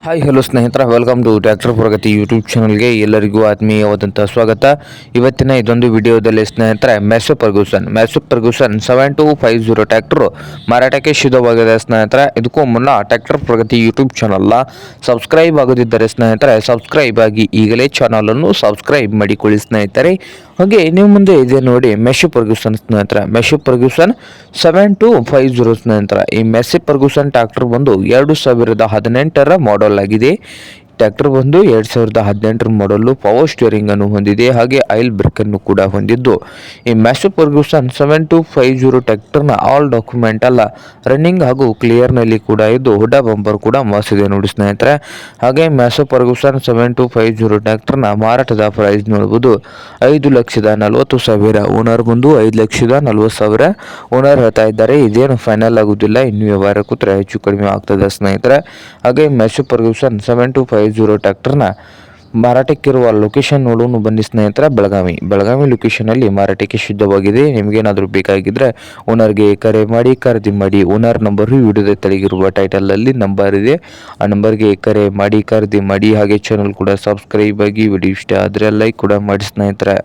Hi hello ಸ್ನೇಹಿತರ, welcome to Tractor Pragati YouTube ಚಾನಲ್ಗೆ ಎಲ್ಲರಿಗೂ ಆತ್ಮೀಯವಾದಂಥ ಸ್ವಾಗತ. ಇವತ್ತಿನ ಇದೊಂದು ವಿಡಿಯೋದಲ್ಲಿ ಸ್ನೇಹಿತರೆ ಮ್ಯಾಸಿವ್ ಫರ್ಗೂಸನ್ 7250 ಟ್ರ್ಯಾಕ್ಟರ್ ಮಾರಾಟಕ್ಕೆ ಸಿದ್ಧವಾಗಿದೆ ಸ್ನೇಹಿತರೆ. ಇದಕ್ಕೂ ಮುನ್ನ ಟ್ರ್ಯಾಕ್ಟರ್ ಪ್ರಗತಿ ಯೂಟ್ಯೂಬ್ ಚಾನಲ್ನ ಸಬ್ಸ್ಕ್ರೈಬ್ ಆಗದಿದ್ದರೆ ಸ್ನೇಹಿತರೆ ಸಬ್ಸ್ಕ್ರೈಬ್ ಆಗಿ ಈಗಲೇ ಚಾನಲನ್ನು ಸಬ್ಸ್ಕ್ರೈಬ್ ಮಾಡಿಕೊಳ್ಳಿ ಸ್ನೇಹಿತರೆ. ಹಾಗೆ ನೀವು ಮುಂದೆ ಇದೆ ನೋಡಿ ಮ್ಯಾಸಿವ್ ಫರ್ಗೂಸನ್ ಸ್ನೇಹಿತರೆ, ಮ್ಯಾಸಿವ್ ಫರ್ಗೂಸನ್ 7250 ಸ್ನೇಹಿತರೆ. ಈ ಮ್ಯಾಸಿವ್ ಫರ್ಗೂಸನ್ ಟ್ರ್ಯಾಕ್ಟರ್ ಬಂದು 2018 ಮಾಡೆಲ್ ಆಗಿದೆ. ಟ್ರ್ಯಾಕ್ಟರ್ ಬಂದು 2018 ಮಾಡಲು ಪವರ್ ಸ್ಟೀರಿಂಗ್ ಅನ್ನು ಹೊಂದಿದೆ, ಹಾಗೆ ಆಯಿಲ್ ಬ್ರೇಕ್ ಅನ್ನು ಕೂಡ ಹೊಂದಿದ್ದು ಈ ಮ್ಯಾಸಿವ್ ಫರ್ಗೂಸನ್ 7250 ಟ್ರ್ಯಾಕ್ಟರ್ನ ಆಲ್ ಡಾಕ್ಯುಮೆಂಟ್ ಎಲ್ಲ ರನ್ನಿಂಗ್ ಹಾಗೂ ಕ್ಲಿಯರ್ ನಲ್ಲಿ ಕೂಡ ಇದ್ದು ಹುಡ್ಡ ಬಂಪರ್ ಕೂಡ ಮಾಸಿದೆ ನೋಡಿ ಸ್ನೇಹಿತರೆ. ಹಾಗೆ ಮ್ಯಾಸಿವ್ ಫರ್ಗೂಸನ್ 7250 ಟ್ರ್ಯಾಕ್ಟರ್ನ ಮಾರಾಟದ ಪ್ರೈಸ್ ನೋಡಬಹುದು 5,40,000. ಓನರ್ ಬಂದು 5,40,000 ಓನರ್ ಹೇಳ್ತಾ ಇದ್ದಾರೆ. ಇದೇನು ಫೈನಲ್ ಆಗುದಿಲ್ಲ, ಇನ್ನು ವ್ಯವಹಾರ ಕೂತ್ರೆ ಹೆಚ್ಚು ಕಡಿಮೆ ಆಗ್ತದೆ ಸ್ನೇಹಿತರೆ. ಹಾಗೆ ಮ್ಯಾಸಿವ್ ಫರ್ಗೂಸನ್ 7250 ಟ್ರ್ಯಾಕ್ಟರ್ನ ಮಾರಾಟಕ್ಕಿರುವ ಲೊಕೇಶನ್ ನೋಡೋಣ ಬನ್ನಿ ಸ್ನೇಹಿತರೆ. ಬೆಳಗಾವಿ ಲೊಕೇಶನಲ್ಲಿ ಮಾರಾಟಕ್ಕೆ ಸಿದ್ಧವಾಗಿದೆ. ನಿಮಗೇನಾದರೂ ಬೇಕಾಗಿದ್ದರೆ ಓನರ್ಗೆ ಕರೆ ಮಾಡಿ, ಖರೀದಿ ಮಾಡಿ. ಓನರ್ ನಂಬರು ವಿಡಿಯೋದ ತೆಳಗಿರುವ ಟೈಟಲಲ್ಲಿ ನಂಬರ್ ಇದೆ, ಆ ನಂಬರ್ಗೆ ಕರೆ ಮಾಡಿ ಖರೀದಿ ಮಾಡಿ. ಹಾಗೆ ಚಾನಲ್ ಕೂಡ ಸಬ್ಸ್ಕ್ರೈಬ್ ಆಗಿ. ವಿಡಿಯೋ ಇಷ್ಟ ಆದರೆ ಲೈಕ್ ಕೂಡ ಮಾಡಿ ಸ್ನೇಹಿತರೆ.